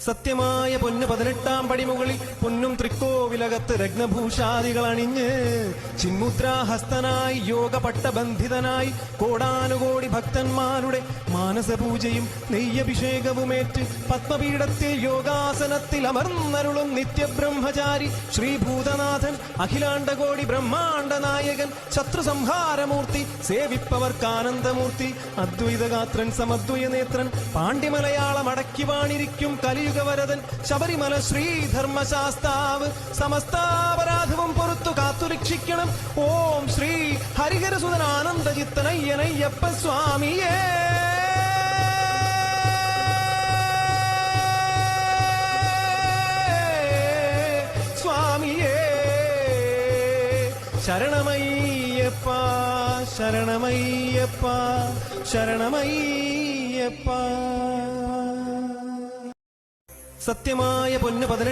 സത്യമായ പൊന്ന് 18-ാം പടിമുകളിൽ പൊന്നും തൃക്കോവിലകത്ത് രത്നഭൂഷാദികൾ അണിഞ്ഞ് ചിന്മുദ്രാഹസ്തനായി യോഗപട്ടബന്ധിതനായി കോടാനുകോടി ഭക്തന്മാരുടെ മാനസപൂജയും നെയ്യഭിഷേകവുമേറ്റ് പത്മപീഠത്തിൽ യോഗാസനത്തിൽ അമർന്നരുളും നിത്യബ്രഹ്മചാരി ശ്രീഭൂതനാഥൻ അഖിലാണ്ടകോടി ബ്രഹ്മാണ്ഡ നായകൻ ശത്രുസംഹാരമൂർത്തി സേവിപ്പവർക്കാനന്ദമൂർത്തി അദ്വൈതഗാത്രൻ സമദ്വയനേത്രൻ പാണ്ഡ്യമലയാളം അടക്കി വാണിരിക്കും കലിയുഗവരദൻ ശബരിമല ശ്രീധർമ്മശാസ്താവ് സമസ്താപരാധവും പൊറത്തു കാത്തുരക്ഷിക്കണം. ഓം ശ്രീ ഹരിഹരസുതൻ ആനന്ദചിത്തനയ്യനയ്യപ്പ സ്വാമിയേ. സ്വാമിയേ ശരണമയ്യപ്പ ശരണമയ്യപ്പ ശരണമയ്യപ്പ. സത്യമായ പൊന്ന് 18